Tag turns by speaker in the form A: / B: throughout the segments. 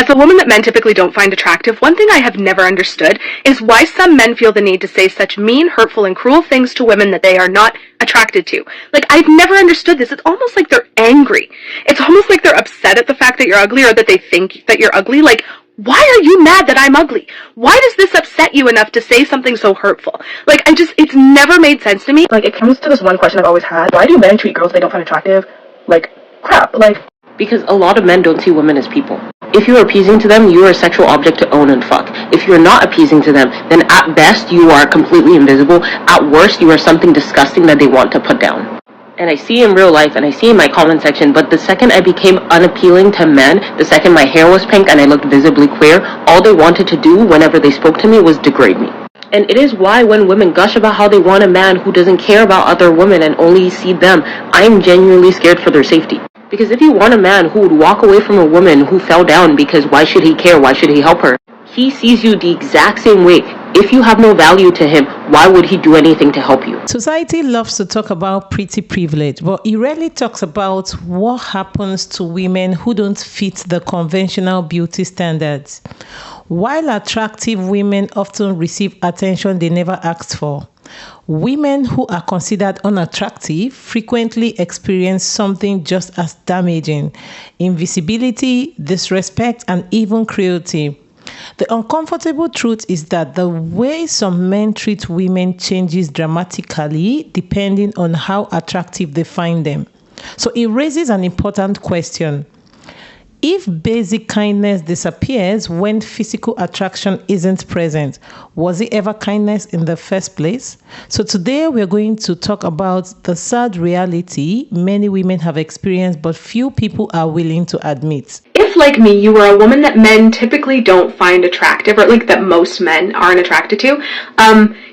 A: As a woman that men typically don't find attractive, one thing I have never understood is why some men feel the need to say such mean, hurtful, and cruel things to women that they are not attracted to. Like, I've never understood this. It's almost like they're angry. It's almost like they're upset at the fact that you're ugly or that they think that you're ugly. Like, why are you mad that I'm ugly? Why does this upset you enough to say something so hurtful? Like, it's never made sense to me.
B: Like, it comes to this one question I've always had. Why do men treat girls they don't find attractive like crap? Like,
C: because a lot of men don't see women as people. If you're appeasing to them, you are a sexual object to own and fuck. If you're not appeasing to them, then at best you are completely invisible. At worst, you are something disgusting that they want to put down. And I see in real life, and I see in my comment section, but the second I became unappealing to men, the second my hair was pink and I looked visibly queer, all they wanted to do whenever they spoke to me was degrade me. And it is why when women gush about how they want a man who doesn't care about other women and only see them, I am genuinely scared for their safety. Because if you want a man who would walk away from a woman who fell down because why should he care, why should he help her? He sees you the exact same way. If you have no value to him, why would he do anything to help you?
D: Society loves to talk about pretty privilege, but it rarely talks about what happens to women who don't fit the conventional beauty standards. While attractive women often receive attention they never asked for, women who are considered unattractive frequently experience something just as damaging: invisibility, disrespect, and even cruelty. The uncomfortable truth is that the way some men treat women changes dramatically depending on how attractive they find them. So it raises an important question. If basic kindness disappears when physical attraction isn't present, was it ever kindness in the first place? So today we're going to talk about the sad reality many women have experienced but few people are willing to admit.
A: If, like me, you were a woman that men typically don't find attractive, or like that most men aren't attracted to,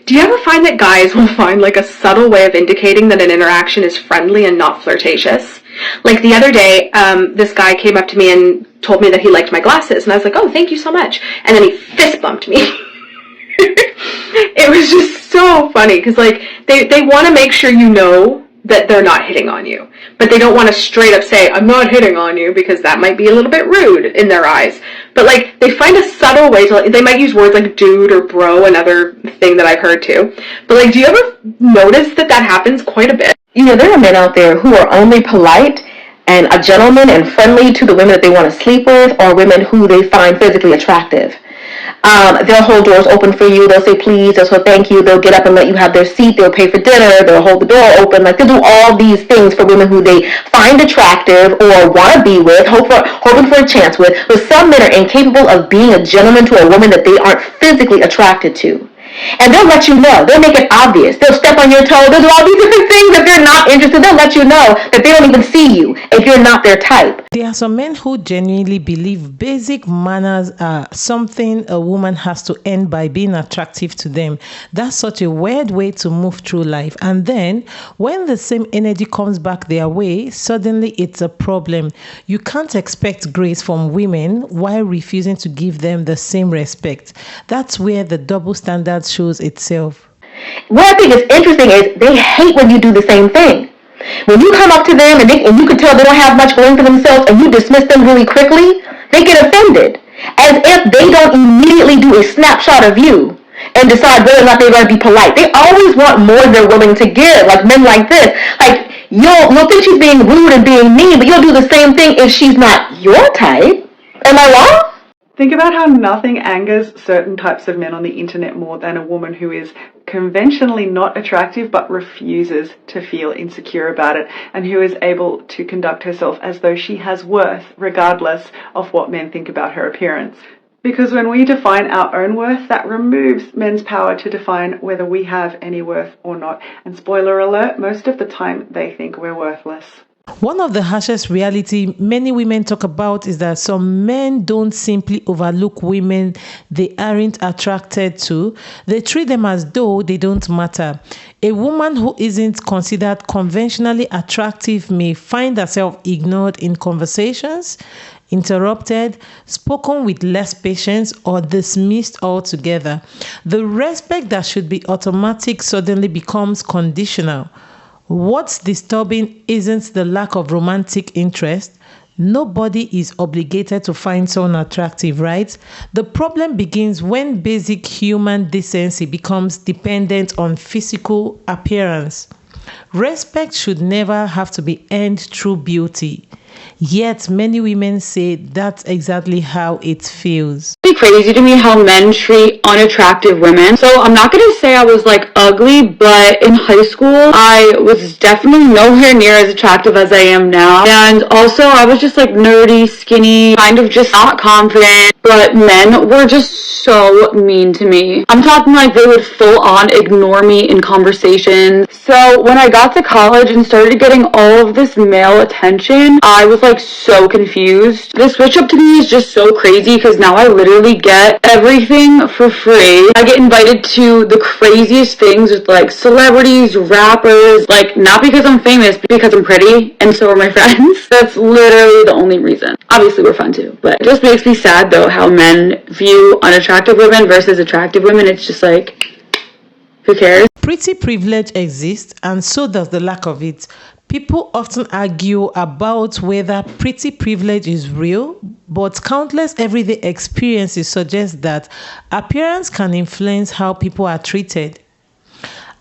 A: do you ever find that guys will find like a subtle way of indicating that an interaction is friendly and not flirtatious? Like the other day, this guy came up to me and told me that he liked my glasses, and I was like, oh, thank you so much. And then he fist bumped me. It was just so funny, because like, they want to make sure you know that they're not hitting on you, but they don't want to straight up say, I'm not hitting on you, because that might be a little bit rude in their eyes. But like, they find a subtle way to, they might use words like dude or bro, another thing that I've heard too. But like, do you ever notice that happens quite a bit?
B: you know, there are men out there who are only polite and a gentleman and friendly to the women that they want to sleep with, or women who they find physically attractive. They'll hold doors open for you. They'll say please. They'll say thank you. They'll get up and let you have their seat. They'll pay for dinner. They'll hold the door open. Like, they'll do all these things for women who they find attractive or want to be with, hoping for a chance with. But some men are incapable of being a gentleman to a woman that they aren't physically attracted to. And they'll let you know. They'll make it obvious. They'll step on your toe. They'll do all these different things. If they're not interested, they'll let you know that they don't even see you if you're not their type.
D: There are some men who genuinely believe basic manners are something a woman has to earn by being attractive to them. That's such a weird way to move through life. And then when the same energy comes back their way, suddenly it's a problem. You can't expect grace from women while refusing to give them the same respect. That's where the double standard shows itself.
B: What I think is interesting is they hate when you do the same thing. When you come up to them and you can tell they don't have much going for themselves and you dismiss them really quickly, they get offended. As if they don't immediately do a snapshot of you and decide whether or not they're going to be polite. They always want more than they're willing to give, like men like this. Like, you'll think she's being rude and being mean, but you'll do the same thing if she's not your type. Am I wrong?
E: Think about how nothing angers certain types of men on the internet more than a woman who is conventionally not attractive but refuses to feel insecure about it, and who is able to conduct herself as though she has worth regardless of what men think about her appearance. Because when we define our own worth, that removes men's power to define whether we have any worth or not. And spoiler alert, most of the time they think we're worthless.
D: One of the harshest reality many women talk about is that some men don't simply overlook women they aren't attracted to. They treat them as though they don't matter. A woman who isn't considered conventionally attractive may find herself ignored in conversations, interrupted, spoken with less patience, or dismissed altogether. The respect that should be automatic suddenly becomes conditional. What's disturbing isn't the lack of romantic interest. Nobody is obligated to find someone attractive, right? The problem begins when basic human decency becomes dependent on physical appearance. Respect should never have to be earned through beauty. Yet many women say that's exactly how it feels.
F: It's crazy to me how men treat unattractive women. So I'm not gonna say I was like ugly, but in high school I was definitely nowhere near as attractive as I am now. And also I was just like nerdy, skinny, kind of just not confident. But men were just so mean to me. I'm talking like they would full on ignore me in conversations. So when I got to college and started getting all of this male attention, I was like so confused. The switch up to me is just so crazy because now I literally get everything for free. I get invited to the craziest things with like celebrities, rappers, like not because I'm famous, but because I'm pretty and so are my friends. That's literally the only reason. Obviously we're fun too, but it just makes me sad though how men view unattractive women versus attractive women. It's just like, who cares?
D: Pretty privilege exists, and so does the lack of it. People often argue about whether pretty privilege is real, but countless everyday experiences suggest that appearance can influence how people are treated.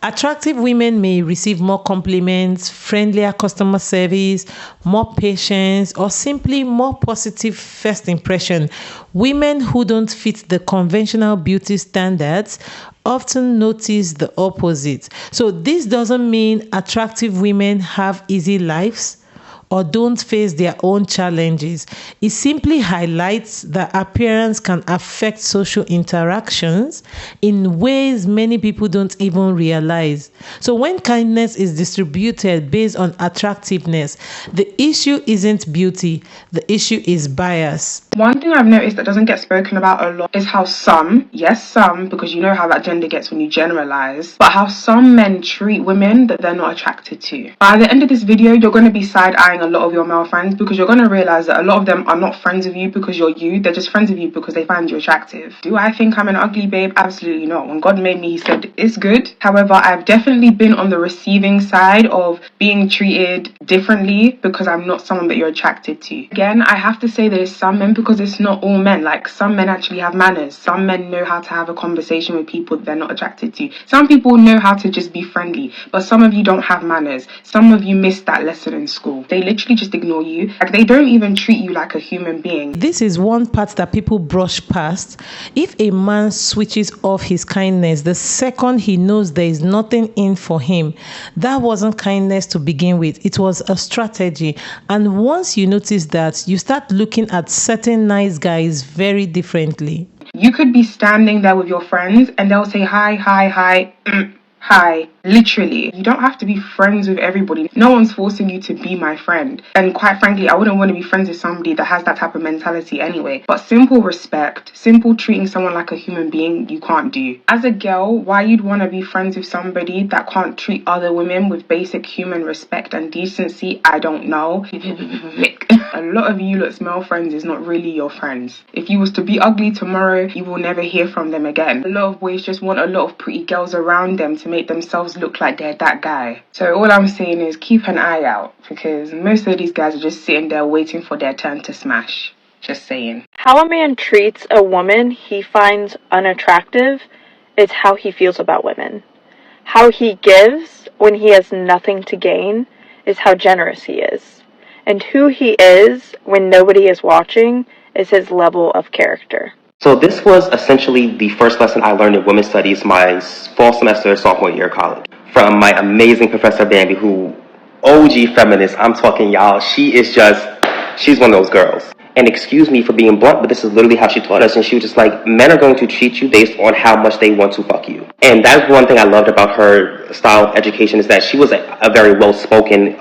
D: Attractive women may receive more compliments, friendlier customer service, more patience, or simply more positive first impression. Women who don't fit the conventional beauty standards often notice the opposite. So this doesn't mean attractive women have easy lives or don't face their own challenges. It simply highlights that appearance can affect social interactions in ways many people don't even realize. So when kindness is distributed based on attractiveness, the issue isn't beauty, the issue is bias.
G: One thing I've noticed that doesn't get spoken about a lot is how some, yes some, because you know how that gender gets when you generalize, but how some men treat women that they're not attracted to. By the end of this video, you're going to be side-eyeing a lot of your male friends because you're going to realize that a lot of them are not friends with you because you're you, they're just friends with you because they find you attractive. Do I think I'm an ugly babe? Absolutely not. When God made me, he said it's good. However, I've definitely been on the receiving side of being treated differently because I'm not someone that you're attracted to. Again, I have to say there's some men because it's not all men. Like some men actually have manners. Some men know how to have a conversation with people that they're not attracted to. Some people know how to just be friendly, but some of you don't have manners. Some of you missed that lesson in school. They literally just ignore you. Like they don't even treat you like a human being.
D: This is one part that people brush past. If a man switches off his kindness the second he knows there is nothing in for him, that wasn't kindness to begin with. It was a strategy. And once you notice that, you start looking at certain nice guys very differently.
G: You could be standing there with your friends and they'll say hi, hi, hi, hi. Literally, you don't have to be friends with everybody. No one's forcing you to be my friend. And quite frankly, I wouldn't want to be friends with somebody that has that type of mentality anyway. But simple respect, simple treating someone like a human being, you can't do. As a girl, why you'd want to be friends with somebody that can't treat other women with basic human respect and decency, I don't know. A lot of you lot's male friends is not really your friends. If you was to be ugly tomorrow, you will never hear from them again. A lot of boys just want a lot of pretty girls around them to make themselves look like they're that guy. So all I'm saying is keep an eye out because most of these guys are just sitting there waiting for their turn to smash. Just saying.
A: How a man treats a woman he finds unattractive is how he feels about women. How he gives when he has nothing to gain is how generous he is. And who he is when nobody is watching is his level of character.
C: So this was essentially the first lesson I learned in women's studies my fall semester, sophomore year of college. From my amazing professor Bambi, who OG feminist, I'm talking y'all, she's one of those girls. And excuse me for being blunt, but this is literally how she taught us. And she was just like, men are going to treat you based on how much they want to fuck you. And that's one thing I loved about her style of education is that she was a very well-spoken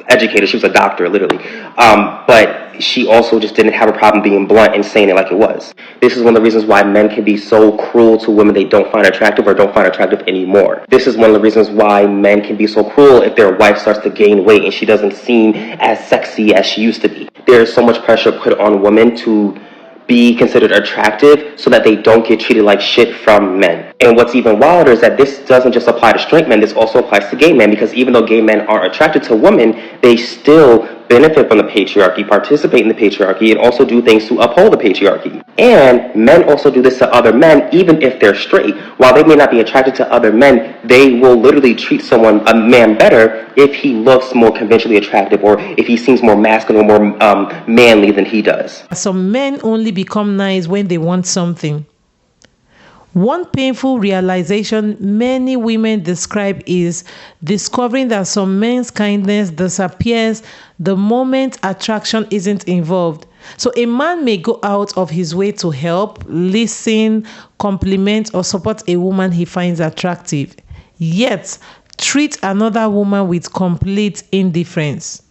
C: educator. She was a doctor, literally. But she also just didn't have a problem being blunt and saying it like it was. This is one of the reasons why men can be so cruel to women they don't find attractive or don't find attractive anymore. This is one of the reasons why men can be so cruel if their wife starts to gain weight and she doesn't seem as sexy as she used to be. There's so much pressure put on women to be considered attractive so that they don't get treated like shit from men. And what's even wilder is that this doesn't just apply to straight men, this also applies to gay men, because even though gay men are attracted to women, they still
H: benefit from the patriarchy, participate in the patriarchy, and also do things to uphold the patriarchy. And men also do this to other men, even if they're straight. While they may not be attracted to other men, they will literally treat a man better if he looks more conventionally attractive, or if he seems more masculine or more manly than he does.
D: Some men only become nice when they want something. One painful realization many women describe is discovering that some men's kindness disappears the moment attraction isn't involved. So a man may go out of his way to help, listen, compliment, or support a woman he finds attractive, yet treat another woman with complete indifference,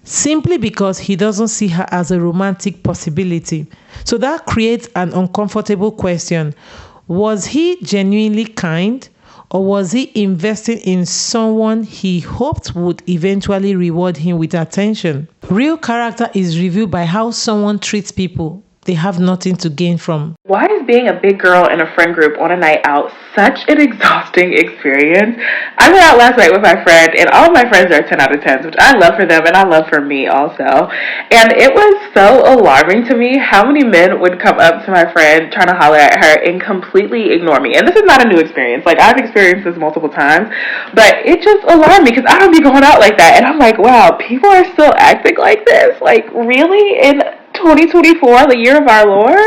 D: simply because he doesn't see her as a romantic possibility. So that creates an uncomfortable question. Was he genuinely kind, or was he investing in someone he hoped would eventually reward him with attention? Real character is revealed by how someone treats people they have nothing to gain from.
B: Why is being a big girl in a friend group on a night out such an exhausting experience? I went out last night with my friend, and all of my friends are 10 out of 10s, which I love for them and I love for me also. And it was so alarming to me how many men would come up to my friend trying to holler at her and completely ignore me. And this is not a new experience. Like, I've experienced this multiple times, but it just alarmed me because I don't be going out like that. And I'm like, wow, people are still acting like this? Like, really? In 2024, the year of our Lord?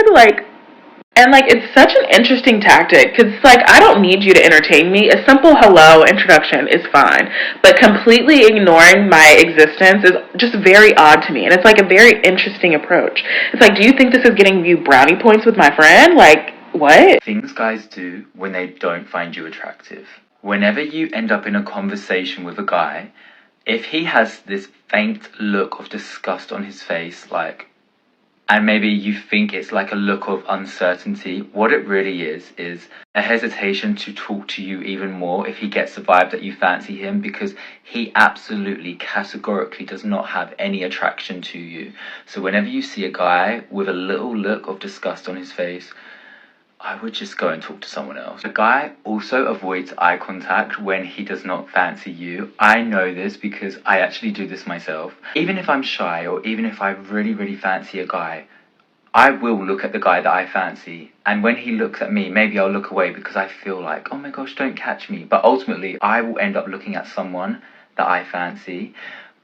B: It's such an interesting tactic because it's like, I don't need you to entertain me. A simple hello introduction is fine, but completely ignoring my existence is just very odd to me, and it's like a very interesting approach. It's like, do you think this is getting you brownie points with my friend? Like, what?
I: Things guys do when they don't find you attractive. Whenever you end up in a conversation with a guy, if he has this faint look of disgust on his face, and maybe you think it's like a look of uncertainty, what it really is a hesitation to talk to you even more if he gets the vibe that you fancy him, because he absolutely categorically does not have any attraction to you. So whenever you see a guy with a little look of disgust on his face, I would just go and talk to someone else. A guy also avoids eye contact when he does not fancy you. I know this because I actually do this myself. Even if I'm shy, or even if I really, really fancy a guy, I will look at the guy that I fancy. And when he looks at me, maybe I'll look away because I feel like, oh my gosh, don't catch me. But ultimately, I will end up looking at someone that I fancy.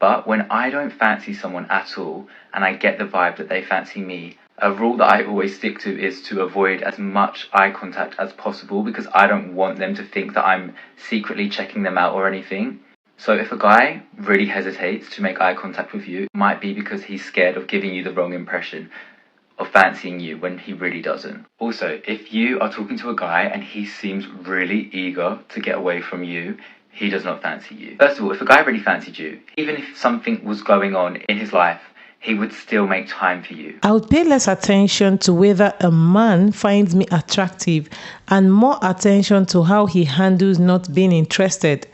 I: But when I don't fancy someone at all, and I get the vibe that they fancy me, a rule that I always stick to is to avoid as much eye contact as possible, because I don't want them to think that I'm secretly checking them out or anything. So if a guy really hesitates to make eye contact with you, it might be because he's scared of giving you the wrong impression of fancying you when he really doesn't. Also, if you are talking to a guy and he seems really eager to get away from you, he does not fancy you. First of all, if a guy really fancied you, even if something was going on in his life, he would still make time for you.
D: I would pay less attention to whether a man finds me attractive and more attention to how he handles not being interested,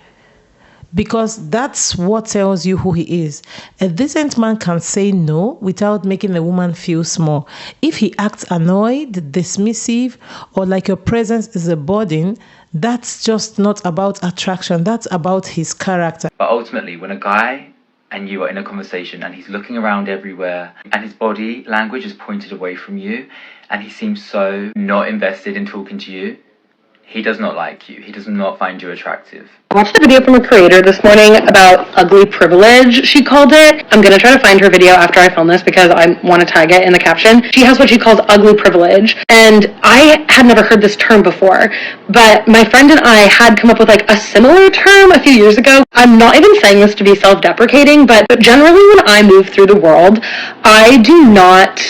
D: because that's what tells you who he is. A decent man can say no without making the woman feel small. If he acts annoyed, dismissive, or like your presence is a burden, that's just not about attraction. That's about his character.
I: But ultimately, when a guy and you are in a conversation and he's looking around everywhere and his body language is pointed away from you and he seems so not invested in talking to you, he does not like you. He does not find you attractive.
C: I watched a video from a creator this morning about ugly privilege, she called it. I'm going to try to find her video after I film this because I want to tag it in the caption. She has what she calls ugly privilege, and I had never heard this term before, but my friend and I had come up with a similar term a few years ago. I'm not even saying this to be self-deprecating, but generally when I move through the world, I do not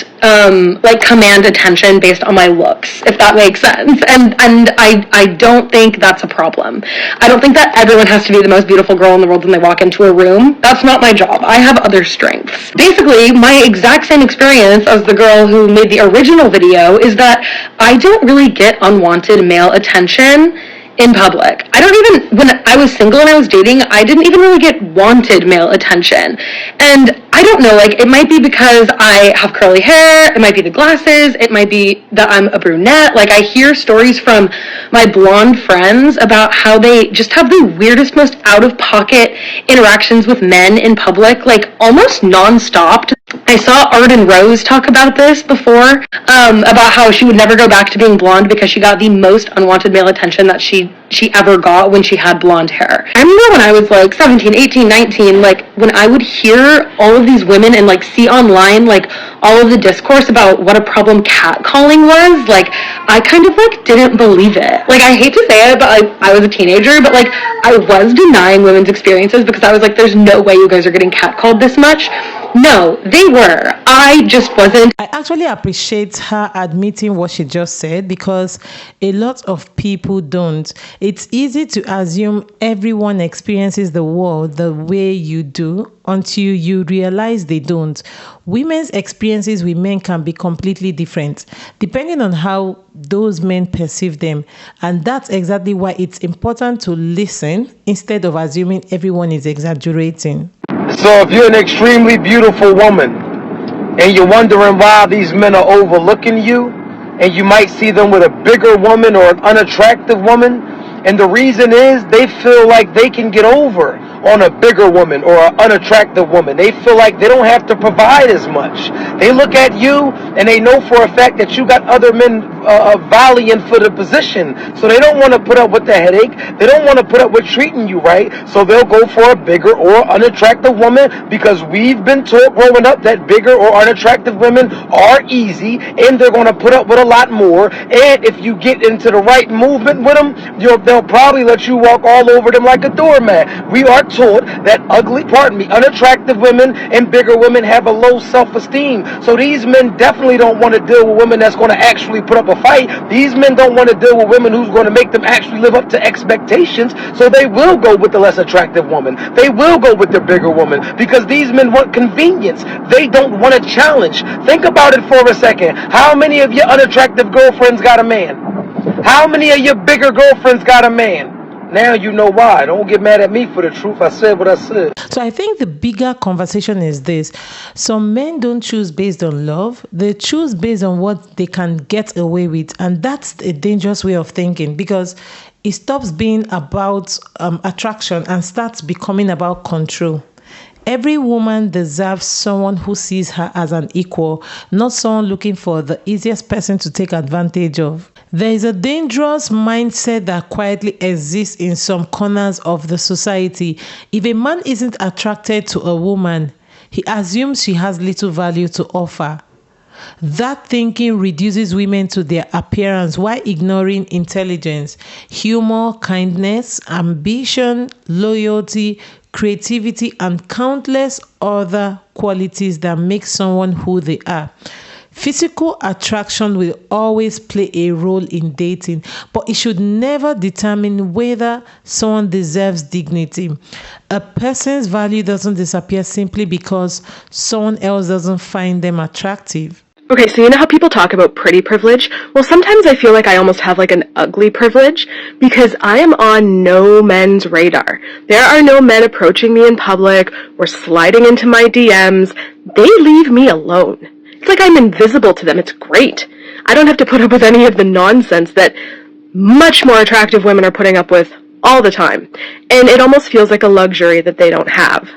C: command attention based on my looks, if that makes sense. And I don't think that's a problem. I don't think that everyone has to be the most beautiful girl in the world when they walk into a room. That's not my job. I have other strengths. Basically, my exact same experience as the girl who made the original video is that I don't really get unwanted male attention
A: in public. I don't even, when I was single and I was dating, I didn't even really get wanted male attention. And I don't know, like, it might be because I have curly hair, it might be the glasses, it might be that I'm a brunette. Like, I hear stories from my blonde friends about how they just have the weirdest, most out-of-pocket interactions with men in public, like, almost non-stop. I saw Arden Rose talk about this before, about how she would never go back to being blonde because she got the most unwanted male attention that she ever got when she had blonde hair. I remember when I was like 17, 18, 19, like when I would hear all of these women and like see online like all of the discourse about what a problem catcalling was, like I kind of like didn't believe it. Like I hate to say it, but I was a teenager, but like I was denying women's experiences because I was like, there's no way you guys are getting catcalled this much. No, they were. I just wasn't.
D: I actually appreciate her admitting what she just said because a lot of people don't. It's easy to assume everyone experiences the world the way you do until you realize they don't. Women's experiences with men can be completely different depending on how those men perceive them. And that's exactly why it's important to listen instead of assuming everyone is exaggerating.
J: So if you're an extremely beautiful woman and you're wondering why these men are overlooking you, and you might see them with a bigger woman or an unattractive woman, and the reason is they feel like they can get over on a bigger woman or an unattractive woman. They feel like they don't have to provide as much. They look at you and they know for a fact that you got other men volleying for the position. So they don't want to put up with the headache. They don't want to put up with treating you right. So they'll go for a bigger or unattractive woman because we've been taught growing up that bigger or unattractive women are easy and they're going to put up with a lot more. And if you get into the right movement with them, they'll probably let you walk all over them like a doormat. We are taught that unattractive women and bigger women have a low self-esteem. So these men definitely don't want to deal with women that's going to actually put up a fight. These men don't want to deal with women who's going to make them actually live up to expectations. So they will go with the less attractive woman. They will go with the bigger woman because these men want convenience. They don't want a challenge. Think about it for a second. How many of your unattractive girlfriends got a man? How many of your bigger girlfriends got a man? Now you know why. Don't get mad at me for the truth. I said what I said.
D: So I think the bigger conversation is this. Some men don't choose based on love. They choose based on what they can get away with. And that's a dangerous way of thinking because it stops being about attraction and starts becoming about control. Every woman deserves someone who sees her as an equal, not someone looking for the easiest person to take advantage of. There is a dangerous mindset that quietly exists in some corners of the society. If a man isn't attracted to a woman, he assumes she has little value to offer. That thinking reduces women to their appearance while ignoring intelligence, humor, kindness, ambition, loyalty, creativity, and countless other qualities that make someone who they are. Physical attraction will always play a role in dating, but it should never determine whether someone deserves dignity. A person's value doesn't disappear simply because someone else doesn't find them attractive.
A: Okay, so you know how people talk about pretty privilege? Well, sometimes I feel like I almost have like an ugly privilege because I am on no men's radar. There are no men approaching me in public or sliding into my DMs. They leave me alone. It's like I'm invisible to them. It's great. I don't have to put up with any of the nonsense that much more attractive women are putting up with all the time. And it almost feels like a luxury that they don't have.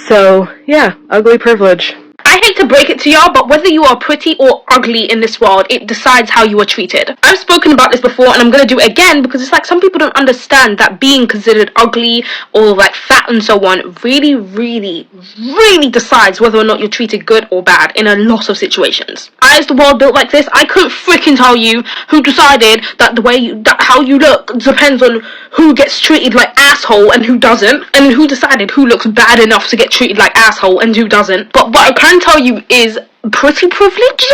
A: So, yeah, ugly privilege.
K: I hate to break it to y'all, but whether you are pretty or ugly in this world, it decides how you are treated. I've spoken about this before and I'm gonna do it again because it's like some people don't understand that being considered ugly or like fat and so on really, really, really decides whether or not you're treated good or bad in a lot of situations. As the world built like this, I couldn't freaking tell you who decided that how you look depends on who gets treated like asshole and who doesn't, and who decided who looks bad enough to get treated like asshole and who doesn't. But what I can tell you is pretty privilege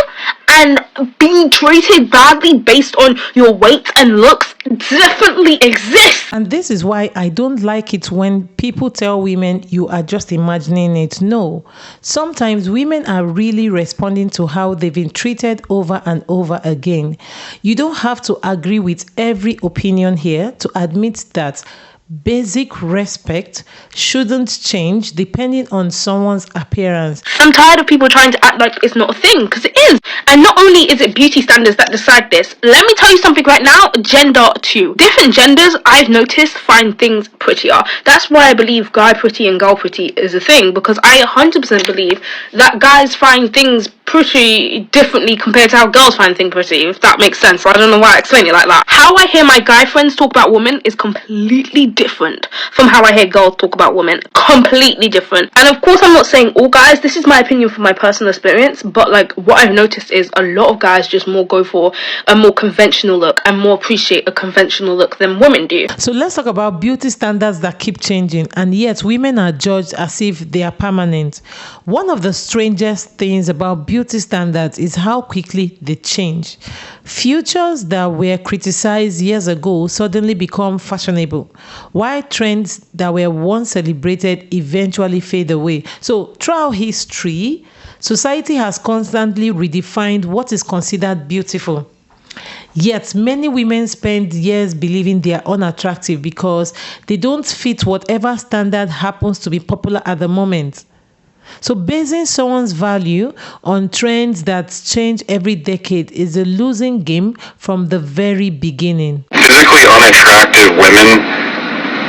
K: and being treated badly based on your weight and looks definitely exists.
D: And this is why I don't like it when people tell women you are just imagining it. No. Sometimes women are really responding to how they've been treated over and over again. You don't have to agree with every opinion here to admit that basic respect shouldn't change depending on someone's appearance.
K: I'm tired of people trying to act like it's not a thing, because it is. And not only is it beauty standards that decide this, let me tell you something right now, gender too. Different genders, I've noticed, find things prettier. That's why I believe guy pretty and girl pretty is a thing, because I 100% believe that guys find things pretty differently compared to how girls find things pretty, if that makes sense. I don't know why I explain it like that. How I hear my guy friends talk about women is completely different from how I hear girls talk about women. Completely different. And of course I'm not saying all guys, this is my opinion from my personal experience, but like what I've noticed is a lot of guys just more go for a more conventional look and more appreciate a conventional look than women do.
D: So let's talk about beauty standards that keep changing, and yet women are judged as if they are permanent. One of the strangest things about beauty standards is how quickly they change. Features that were criticized years ago suddenly become fashionable, while trends that were once celebrated eventually fade away. So throughout history, society has constantly redefined what is considered beautiful. Yet many women spend years believing they are unattractive because they don't fit whatever standard happens to be popular at the moment. So basing someone's value on trends that change every decade is a losing game from the very beginning.
L: Physically unattractive women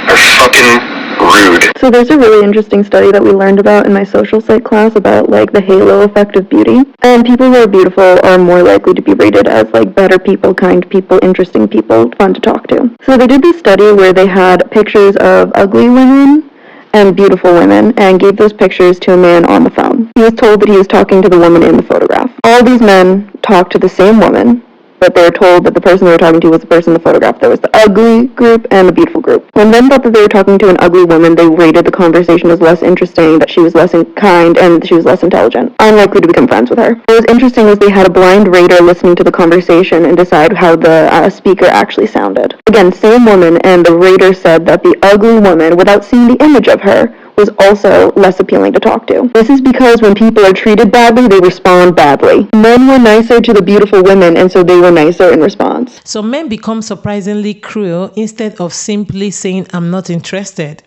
L: are fucking rude.
B: So there's a really interesting study that we learned about in my social psych class about like the halo effect of beauty. And people who are beautiful are more likely to be rated as like better people, kind people, interesting people, fun to talk to. So they did this study where they had pictures of ugly women and beautiful women and gave those pictures to a man on the phone. He was told that he was talking to the woman in the photograph. All these men talked to the same woman, but they were told that the person they were talking to was the person in the photograph. There was the ugly group and the beautiful group. When men thought that they were talking to an ugly woman, they rated the conversation as less interesting, that she was less kind, and she was less intelligent, unlikely to become friends with her. What was interesting was they had a blind rater listening to the conversation and decide how the speaker actually sounded. Again, same woman, and the rater said that the ugly woman, without seeing the image of her, was also less appealing to talk to. This is because when people are treated badly, they respond badly. Men were nicer to the beautiful women, and so they were nicer in response.
D: So men become surprisingly cruel instead of simply saying, I'm not interested.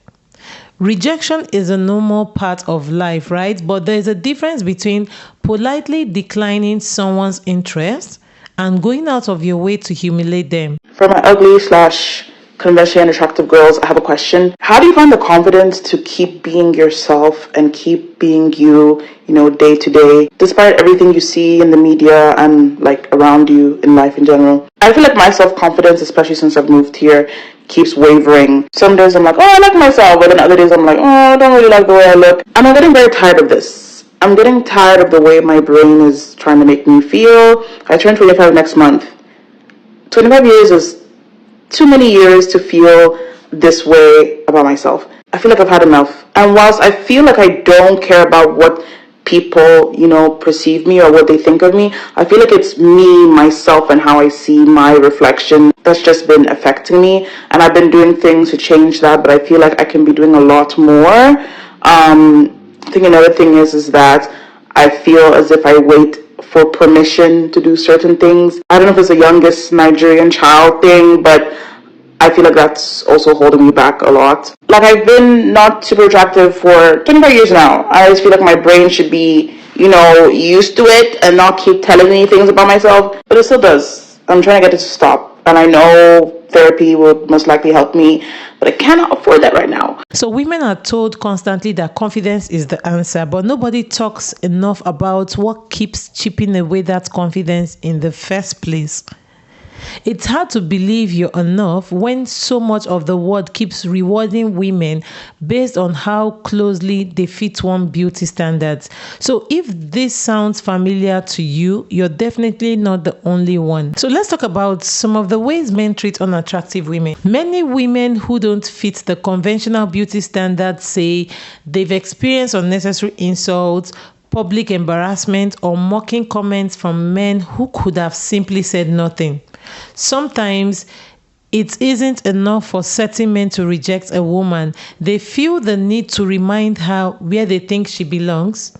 D: Rejection is a normal part of life, right? But there is a difference between politely declining someone's interest and going out of your way to humiliate them.
M: For my ugly / conventionally unattractive girls, I have a question. How do you find the confidence to keep being yourself and keep being you, day to day, despite everything you see in the media and like around you in life in general? I feel like my self-confidence, especially since I've moved here, keeps wavering. Some days I'm like, oh, I like myself, but then other days I'm like, oh, I don't really like the way I look. And I'm getting very tired of this. I'm getting tired of the way my brain is trying to make me feel. I turn 25 next month. 25 years is too many years to feel this way about myself. I feel like I've had enough. And whilst I feel like I don't care about what people, perceive me or what they think of me, I feel like it's me, myself, and how I see my reflection that's just been affecting me. And I've been doing things to change that, but I feel like I can be doing a lot more. I think another thing is that I feel as if I wait for permission to do certain things. I don't know if it's a youngest Nigerian child thing, but I feel like that's also holding me back a lot. Like, I've been not super attractive for 25 years now. I always feel like my brain should be, used to it and not keep telling me things about myself, but it still does. I'm trying to get it to stop, and I know therapy would most likely help me, but I cannot afford that right now.
D: So women are told constantly that confidence is the answer, but nobody talks enough about what keeps chipping away that confidence in the first place. It's hard to believe you're enough when so much of the world keeps rewarding women based on how closely they fit one beauty standards. So if this sounds familiar to you, you're definitely not the only one. So let's talk about some of the ways men treat unattractive women. Many women who don't fit the conventional beauty standards say they've experienced unnecessary insults, public embarrassment, or mocking comments from men who could have simply said nothing. Sometimes It isn't enough for certain men to reject a woman. They feel the need to remind her where they think she belongs.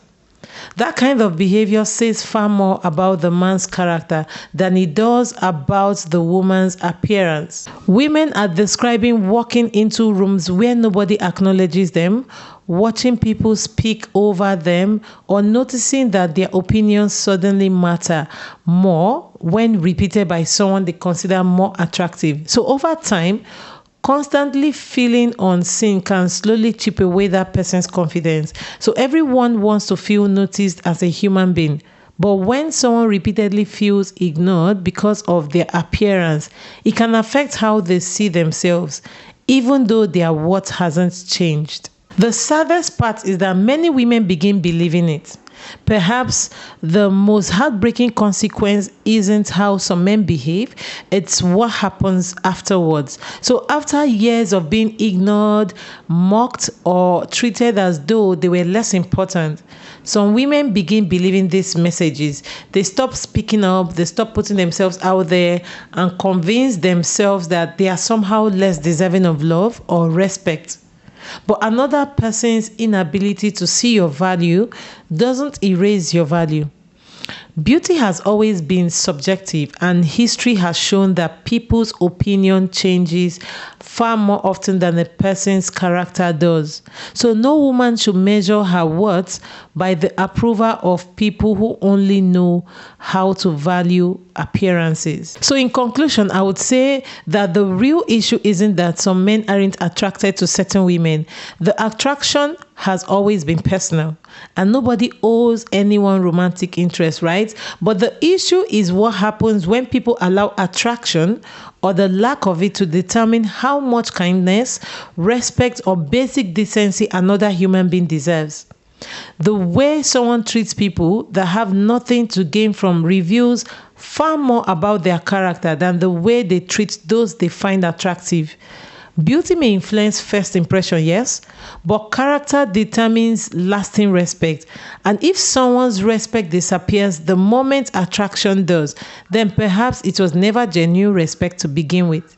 D: That kind of behavior says far more about the man's character than it does about the woman's appearance. Women are describing walking into rooms where nobody acknowledges them, watching people speak over them, or noticing that their opinions suddenly matter more when repeated by someone they consider more attractive. So over time, constantly feeling unseen can slowly chip away that person's confidence. So everyone wants to feel noticed as a human being. But when someone repeatedly feels ignored because of their appearance, it can affect how they see themselves, even though their worth hasn't changed. The saddest part is that many women begin believing it. Perhaps the most heartbreaking consequence isn't how some men behave, it's what happens afterwards. So, after years of being ignored, mocked, or treated as though they were less important, some women begin believing these messages. They stop speaking up, they stop putting themselves out there, and convince themselves that they are somehow less deserving of love or respect. But another person's inability to see your value doesn't erase your value. Beauty has always been subjective, and history has shown that people's opinion changes far more often than a person's character does. So, no woman should measure her worth by the approval of people who only know how to value appearances. So, in conclusion, I would say that the real issue isn't that some men aren't attracted to certain women. The attraction has always been personal, and nobody owes anyone romantic interest, right? But the issue is what happens when people allow attraction or the lack of it to determine how much kindness, respect, or basic decency another human being deserves. The way someone treats people that have nothing to gain from reveals far more about their character than the way they treat those they find attractive. Beauty may influence first impression, yes, but character determines lasting respect. And if someone's respect disappears the moment attraction does, then perhaps it was never genuine respect to begin with.